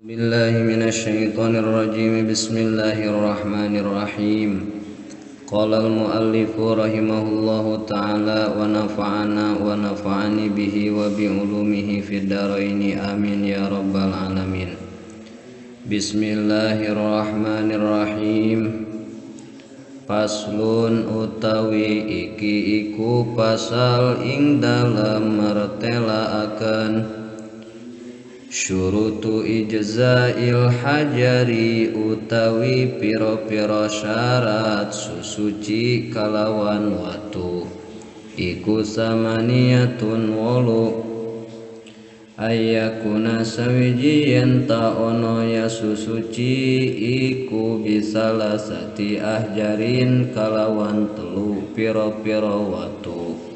billahi minasyaitonir rajim. Bismillahirrahmanirrahim. Qala al-muallifu rahimahullahu ta'ala wa nafa'ani bihi wa bi ulumihi fid dharaini amin ya rabbal alamin. Bismillahirrahmanirrahim. Faslun utawi iki iku pasal ing dalam martelaaken syurutu ijza'il hajari utawi piro-piro syarat susuci kalawan watu iku samaniyatun wolu ayyakuna sawiji yen ta ono ya susuci iku bisalasati ahjarin kalawan telu piro-piro watu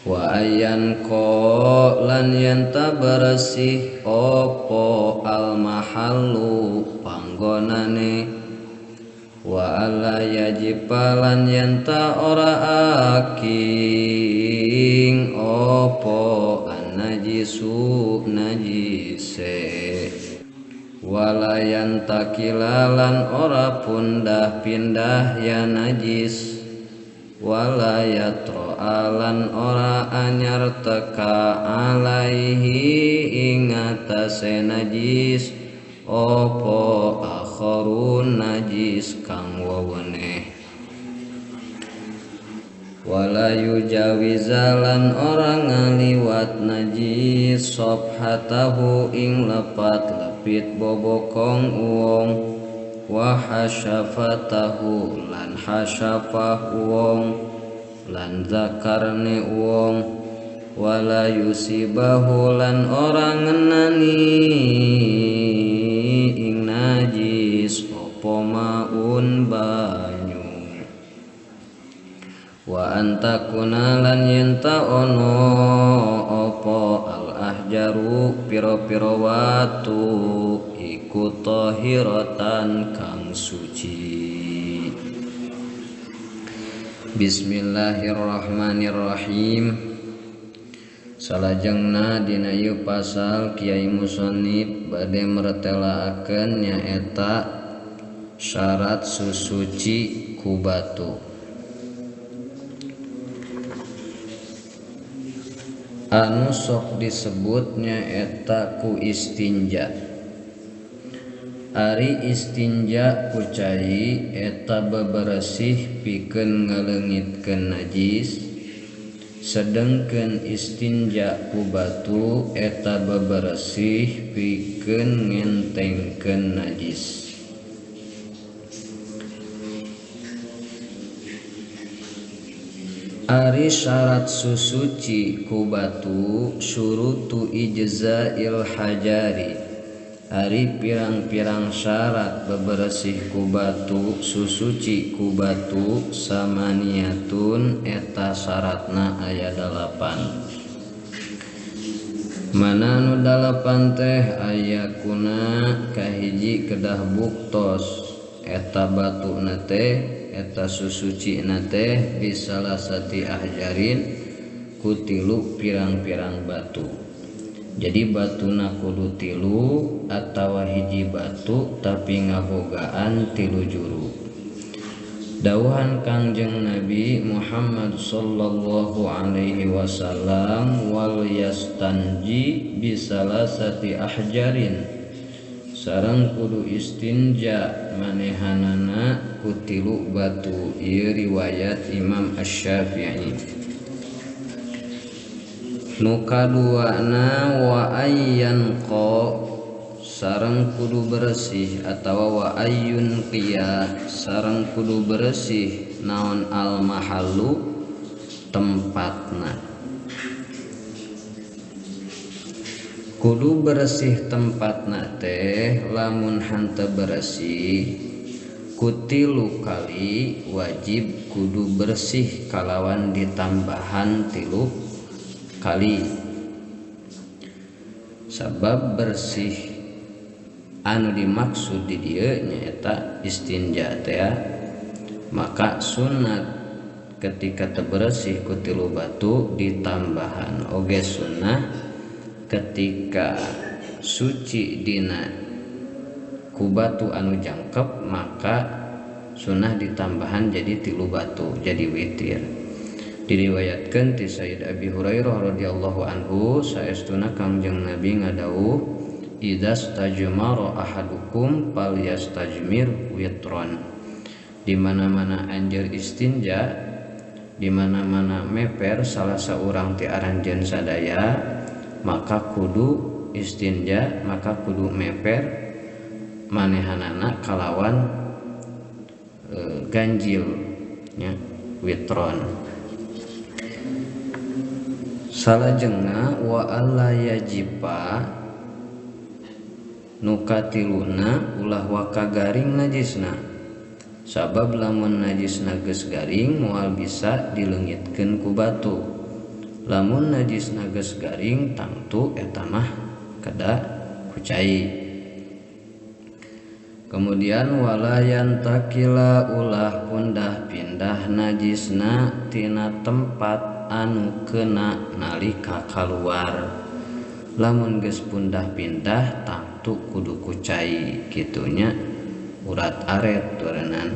wa ayan ko lan yen ta bersih opo al mahallu panggonane wa alla yajibalan yen ta ora aking opo an najisu najise walayan takilalan ora pundah pindah ya najis walayatro alan ora anyar teka alaihi ingatase najis opo akharun najis kang wawene walayu jawizalan ora ngaliwat najis sobhatahu ing lepat lepit bobokong uwong wa hasyafatahu lan hasyafah uwong lan zakarne uwong wala yusibahu lan orang ngenani ing najis opo maun banyu wa antakuna lan yenta ono opo al ahjaru piro-piro watu iku tahiratan kang suci. Bismillahirrahmanirrahim. Salajengna dina ieu pasal Kiai Musonib bade mretelaakeun nyaeta syarat susuci ku batu. Anu sok disebut nyaeta ku istinja. Ari istinja ku cai eta beberesih pikeun ngaleungitkeun najis sedengkeun istinja ku batu eta beberesih pikeun ngentengkeun najis. Ari syarat susuci ku batu syurutu ijza'il hajari ari pirang-pirang syarat beberesih ku batu susuci ku batu samaniyatun eta syaratna aya 8. Mana nu 8 teh ayakuna kahiji kedah buktos eta batu teh eta susuci teh bisalasati ahjarin kutilu pirang-pirang batu. Jadi batuna kudu tilu atawa hiji batu tapi ngabogaan tilu juru. Dawuhan Kangjeng Nabi Muhammad sallallahu alaihi wasallam wal yastanji bisalasati ahjarin sareng kudu istinja manehanana kutilu batu. Ieu riwayat Imam Asy-Syafi'i. Nu kaduana wa ayyan qa sareng kudu bersih atawa wa ayyun qiya sareng kudu bersih naon al mahallu tempatna. Kudu bersih tempatna teh lamun hanteu bersih kutilu kali wajib kudu bersih kalawan ditambahan tilu kali. Sabab bersih anu dimaksud di dieu nyaeta istinja teh maka sunat ketika terbersih ku tilu batu ditambahan oge sunnah ketika suci dina ku batu anu jangkep, maka sunah ditambahan jadi 3 batu jadi witir. Diriwayatkeun ti Sayyid Abi Hurairah radhiyallahu anhu saestuna Kangjeng Nabi ngadawuh, idza stajmara ahadukum falyastajmir witron. Di mana-mana anjeun istinja, di mana-mana meper salah seorang ti aranjeun sadaya, maka kudu istinja, maka kudu meper manehanana kalawan ganjil nya witron. Salajengna wa alla yajiba nukatiluna ulah waka garing najisna, sabab lamun najisna geus garing moal bisa dileungitkeun ku batu. Lamun najisna geus garing tangtu eta mah kada ku cai. Kemudian walayan takila ulah pundah pindah najisna tina tempat anu kena nalika kaluar. Lamun geus pundah pindah tangtu kudu kucai kitunya urat aret turenan.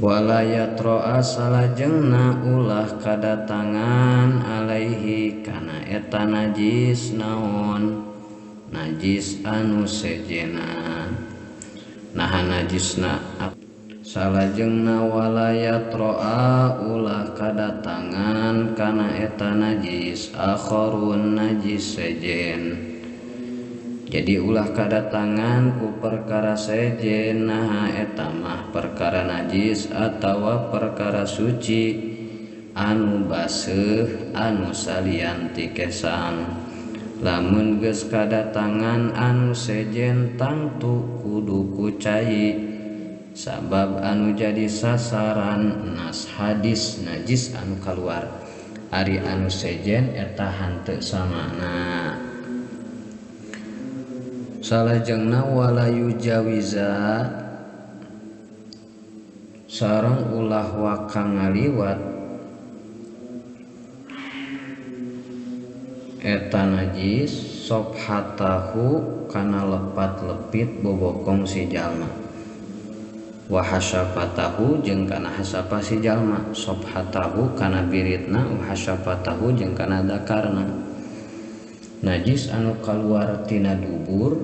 Walayatroa salajengna ulah kadatangan alaihi kana eta najis naon najis anu sejena. Nah najisna salajengna walayatroa ulah kadatangan kana eta najis akharun najis sejen. Jadi ulah kadatangan ku perkara sejen, nah eta mah perkara najis atawa perkara suci anu baseuh anu salian ti kesang. Lamun geus kadatangan anu sejen tangtu kudu kucai, sabab anu jadi sasaran nas hadis najis anu kaluar. Ari anu sejen eta hanteu samana. Salajengna walayu jawiza sareng ulah waka ngaliwat eta najis sobhatahu kana lepat lepit bobokong si jalma, wahasyafatahu jeung kana hasapa si jalma, sobhatahu kana biritna, wahasyafatahu jeung kana dakarna. Najis anu kaluar tina dubur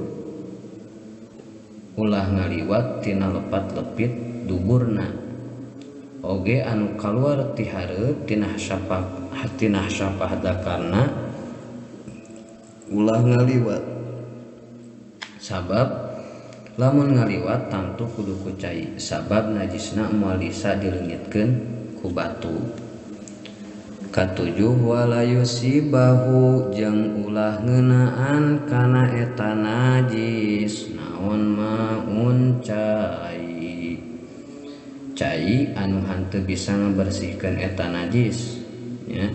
ulah ngaliwat tina lepat lepit duburna, oge anu kaluar ti hareup tina hasyapah dakarna ulah ngaliwat, sabab lamun ngaliwat tangtu kudu kucai, sabab najisna moal bisa dileungitkeun ku batu. Katujuh walayusibahu jeung ulah ngeunaan kana eta najis naon maun cai, cai anu hanteu bisa ngabersihkeun eta najis nya,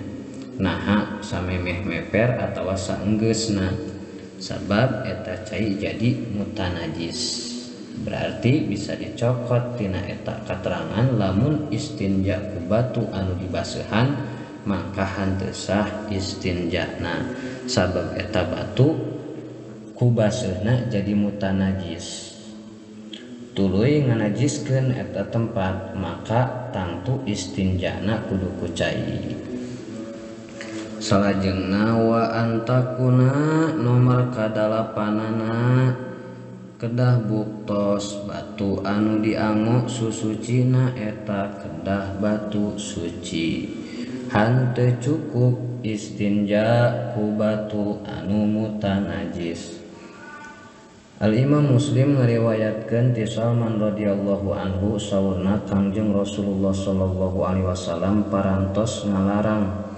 naha samemeh meper atawa saenggeusna, sabab eta cai jadi mutanajis. Berarti bisa dicokot tina eta katerangan lamun istinja ku batu anu dibaseuhan maka hanteu sah istinjana, sabab eta batu ku baseuhna jadi mutanajis. Tuluy nganajiskeun eta tempat maka tangtu istinjana kudu kucai. Salajengna wa antakuna nomor kadalapanana kedah buktos batu anu diango susucina eta kedah batu suci. Hanteu cukup istinja ku batu anu mutanajis. Al-Imam Muslim ngariwayatkeun ti Salman radhiyallahu anhu saurna Kangjeng Rasulullah sallallahu alaihi wasallam parantos ngalarang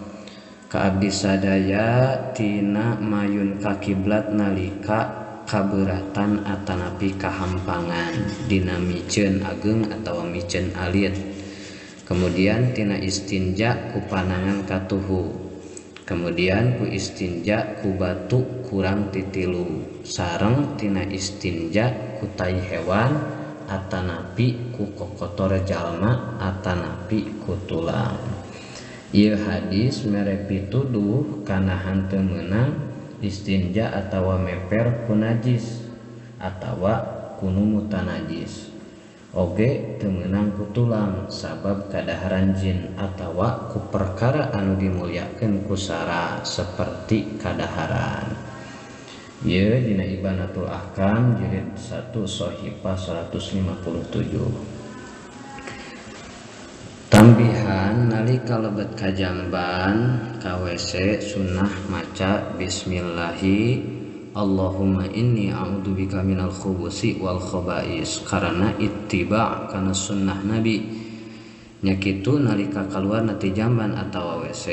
ka abdi sadaya tina mayun ka kiblat nalika kabeuratan atanapi kahampangan dina miceun ageng atawa miceun alit. Kemudian tina istinja ku panangan katuhu, kemudian ku istinja ku batu kurang titilu, sareng tina istinja ku tai hewan atanapi ku kokotor jalma atanapi ku tulang. Ieu hadis mere pituduh kana hanteu meunang istinja atawa meper ku najis atawa kunu mutanajis. Oge teu meunang ku tulang sabab kadaharan jin atawa ku perkara anu dimulyakeun ku sara saperti kadaharan. Ieu dina Ibanatul Ahkam jilid 1 Shahifah 157. Tambihan nalika lebet kajamban ka WC sunnah maca bismillahi Allahumma inni a'udzubika minal khubusi wal khaba'is karena ittiba kana sunnah nabi nya kitu nalika kaluar ti jamban atawa WC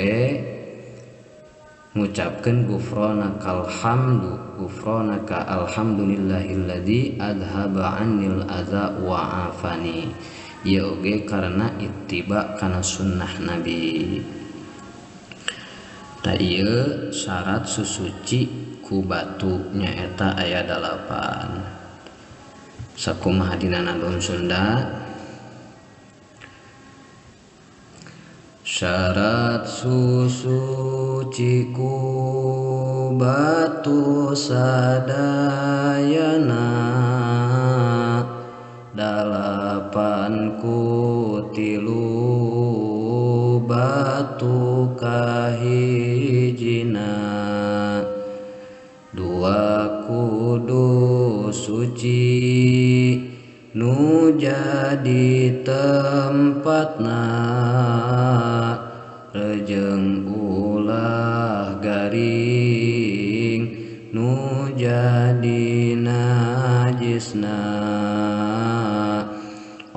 ngucapkeun gufranakal hamdu gufranaka alhamdulillahilladzi adhaba 'annil adza wa afani. Ieu oge karena ittiba kana sunnah nabi. Ta ieu syarat susuci ku batu nyaeta aya 8. Sakumaha dina nadom Sunda? Syarat susuci ku batu sadayana 8 ku tilu batu kahijina 2 kudu suci nu jadi tempatna rejeng ulah garing nu jadi najisna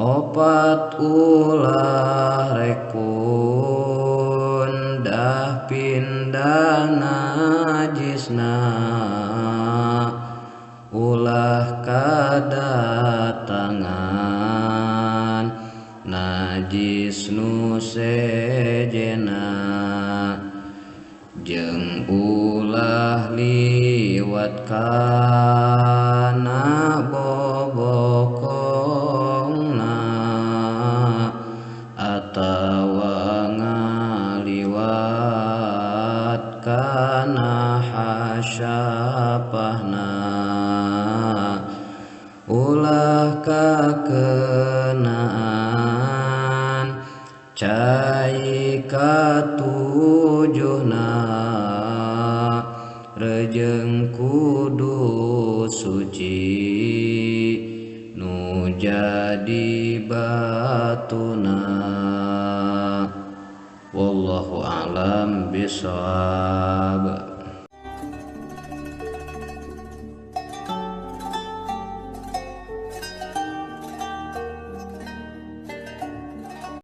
4 ulah rekun dah pindah najisna ulah kadatangan najis nu sejena jeung ulah liwat kana bobokongna atawa ngaliwat kana hasyapahna ulah kakenaan cai katujuhna rejeng kudu suci nu jadi batuna. Wallahu a'lam bishawab.